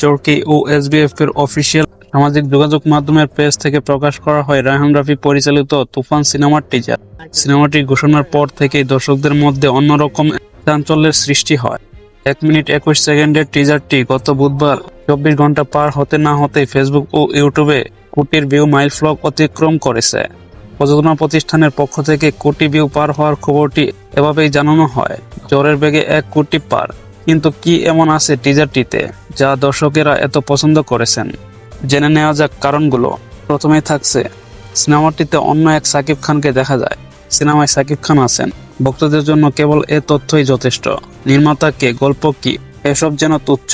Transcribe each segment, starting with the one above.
চরকি ও SBF এর official সামাজিক যোগাযোগ মাধ্যমের পেজ থেকে প্রকাশ করা হয় রায়হান রাফি পরিচালিত তুফান সিনেমার টিজার। সিনেমাটি ঘোষণার পর থেকেই দর্শকদের মধ্যে অন্যরকম চাঞ্চল্যের সৃষ্টি হয়। 1 মিনিট 21 সেকেন্ডের টিজারটি গত বুধবার 24 ঘন্টা পার হতে না হতেই ফেসবুক ও ইউটিউবে কোটির ভিউ মাইলফলক অতিক্রম করেছে। প্রযোজনা প্রতিষ্ঠানের পক্ষ থেকে কোটি ভিউ পার হওয়ার খবরটি এভাবেই জানানো হয়, জ্বরের বেগে 1 কোটি পার। কিন্তু কি এমন আছে টিজারটিতে যা দর্শকেরা এত পছন্দ করেছেন? জেনে নেওয়া যাক কারণগুলো। প্রথমেই থাকছে সিনেমাটিতে অন্য এক সাকিব খানকে দেখা যায়। সিনেমায় সাকিব খান আছেন, ভক্তদের জন্য কেবল এ তথ্যই যথেষ্ট। নির্মাতা কে, গল্প কি, এসব যেন তুচ্ছ।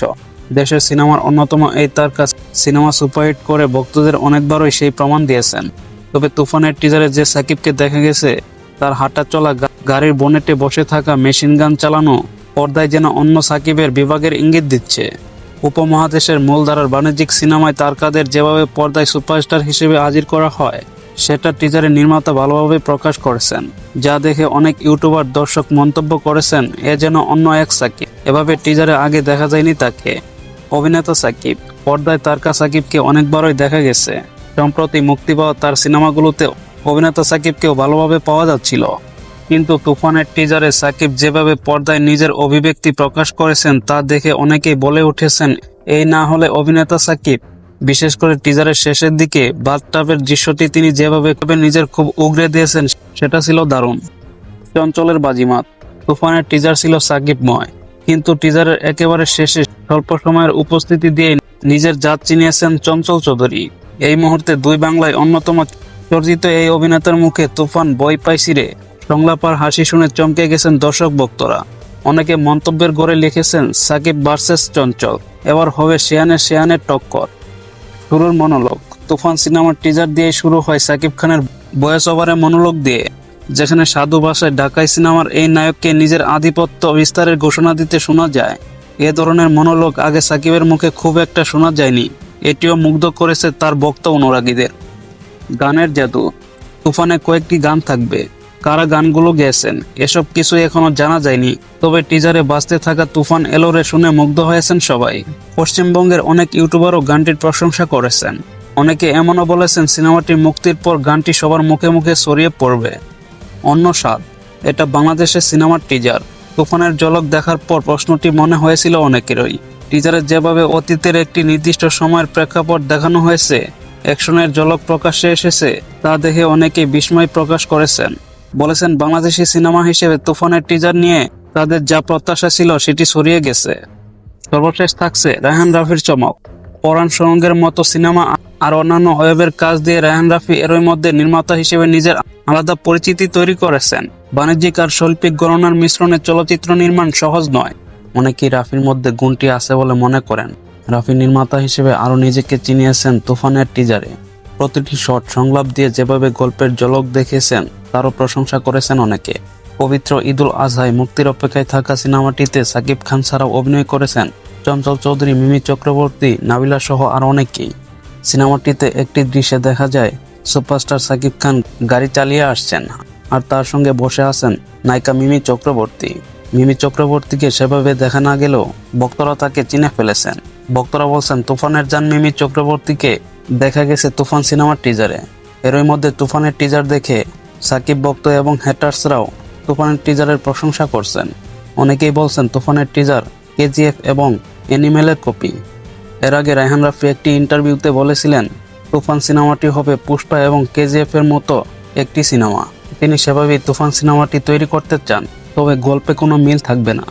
দেশের সিনেমার অন্যতম এই তারকা সিনেমা সুপারহিট করে ভক্তদের অনেকবারই সেই প্রমাণ দিয়েছেন। তবে তুফানের টিজারে যে সাকিবকে দেখা গেছে, তার হাঁটা চলা, গাড়ির বনেটে বসে থাকা, মেশিন গান চালানো পর্দায় যেন অন্য সাকিবের বিভাগের ইঙ্গিত দিচ্ছে। উপমহাদেশের মূলধারার বাণিজ্যিক সিনেমায় তারকাদের যেভাবে পর্দায় সুপারস্টার হিসেবে হাজির করা হয়, সেটা টিজারে নির্মাতা ভালোভাবে প্রকাশ করেছেন, যা দেখে অনেক ইউটিউবার দর্শক মন্তব্য করেছেন এ যেন অন্য এক সাকিব। এভাবে টিজারে আগে দেখা যায়নি তাকে। অভিনেতা সাকিব, পর্দায় তারকা সাকিবকে অনেকবারই দেখা গেছে। সম্প্রতি মুক্তি পাওয়া তার সিনেমাগুলোতে অভিনেতা সাকিবকেও ভালোভাবে পাওয়া যাচ্ছিল। কিন্তু তুফানের টিজারে সাকিব যেভাবে পর্দায় নিজের অভিব্যক্তি প্রকাশ করেছেন, তা দেখে অনেকেই বলে উঠেছেন এই না হলে অভিনেতা সাকিব। বিশেষ করে টিজারের শেষের দিকে বাথটাবের দৃশ্যটি তিনি যেভাবে নিজের খুব উগরে দিয়েছেন, সেটা ছিল দারুণ। চঞ্চলের বাজিমাত। তুফানের টিজার ছিল সাকিবময়, কিন্তু টিজারের একেবারে শেষে স্বল্প সময়ের উপস্থিতি দিয়ে নিজের জাত চিনিয়েছেন চঞ্চল চৌধুরী। এই মুহূর্তে দুই বাংলায় অন্যতম চর্চিত এই অভিনেতার মুখে তুফান বই পাইছি রে সংলাপ আর হাসি শুনে চমকে গেছেন দর্শক ভক্তরা। অনেকে মন্তব্যের গড়ে লিখেছেন সাকিব ভার্সেস চঞ্চল, এবার হবে শেয়ানের টক্কর। শুরুর মনোলগ। তুফান সিনেমার টিজার দিয়ে শুরু হয় সাকিব খানের ভয়েস ওভারে মনোলগ দিয়ে, যেখানে সাধু ভাষায় ঢাকাই সিনেমার এই নায়ককে নিজের আধিপত্য বিস্তারের ঘোষণা দিতে শোনা যায়। এ ধরনের মনোলগ আগে সাকিবের মুখে খুব একটা শোনা যায়নি। এটিও মুগ্ধ করেছে তার ভক্ত অনুরাগীদের। গানের জাদু। তুফানে কয়েকটি গান থাকবে, কারা গানগুলো গেয়েছেন এসব কিছু এখনো জানা যায়নি। তবে টিজারে বাজতে থাকা তুফান এলোরে শুনে মুগ্ধ হয়েছেন সবাই। পশ্চিমবঙ্গের অনেক ইউটিউবারও গানটির প্রশংসা করেছেন। অনেকে এমনও বলেছেন সিনেমাটি মুক্তির পর গানটি সবার মুখে মুখে ছড়িয়ে পড়বে। অন্য স্বাদ। এটা বাংলাদেশের সিনেমার টিজার। তুফানের ঝলক দেখার পর প্রশ্নটি মনে হয়েছিল অনেকেরই। টিজারে যেভাবে অতীতের একটি নির্দিষ্ট সময়ের প্রেক্ষাপট দেখানো হয়েছে, অ্যাকশনের ঝলক প্রকাশ্যে এসেছে, তা দেখে অনেকেই বিস্ময় প্রকাশ করেছেন। বলেছেন বাংলাদেশি সিনেমা হিসেবে তুফানের টিজার নিয়ে তাদের যা প্রত্যাশা ছিল সেটি ছড়িয়ে গেছে। সর্বশেষ থাকছে রায়হান রাফির চমক। পরাণ সুড়ঙ্গের মতো সিনেমা আর অন্যান্য ওয়েবের কাজ দিয়ে রায়হান রাফি এরই মধ্যে নির্মাতা হিসেবে নিজের আলাদা পরিচিতি তৈরি করেছেন। বাণিজ্যিক আর শৈল্পিক গণনার মিশ্রণে চলচ্চিত্র নির্মাণ সহজ নয়। অনেকেই রাফির মধ্যে গুণটি আছে বলে মনে করেন। রাফি নির্মাতা হিসেবে আরও নিজেকে চিনিয়েছেন তুফানের টিজারে। প্রতিটি শট সংলাপ দিয়ে যেভাবে গল্পের ঝলক দেখিয়েছেন, তারও প্রশংসা করেছেন অনেকে। পবিত্র ঈদুল আজহায় মুক্তির অপেক্ষায় থাকা সিনেমাটিতে সাকিব খান ছাড়াও অভিনয় করেছেন চঞ্চল চৌধুরী, মিমি চক্রবর্তী, নাবিলা সহ আরও অনেকেই। সিনেমাটিতে একটি দৃশ্যে দেখা যায় সুপারস্টার সাকিব খান গাড়ি চালিয়ে আসছেন, আর তার সঙ্গে বসে আছেন নায়িকা মিমি চক্রবর্তী। মিমি চক্রবর্তীকে সেভাবে দেখা না গেলেও ভক্তরা তাকে চিনে ফেলেছেন। ভক্তরা বলছেন তুফানের জান মিমি চক্রবর্তীকে দেখা গেছে তুফান সিনেমার টিজারে। এরই মধ্যে তুফানের টিজার দেখে সাকিব ভক্ত এবং হ্যাটার্সরাও তুফানের টিজারের প্রশংসা করছেন। অনেকেই বলছেন তুফানের টিজার কেজিএফ এবং অ্যানিমেলের কপি। এর আগে রায়হান রাফি একটি ইন্টারভিউতে বলেছিলেন তুফান সিনেমাটি হবে পুষ্পা এবং কেজিএফ এর মতো একটি সিনেমা। তিনি সেভাবেই তুফান সিনেমাটি তৈরি করতে চান, তবে গল্পে কোনো মিল থাকবে না।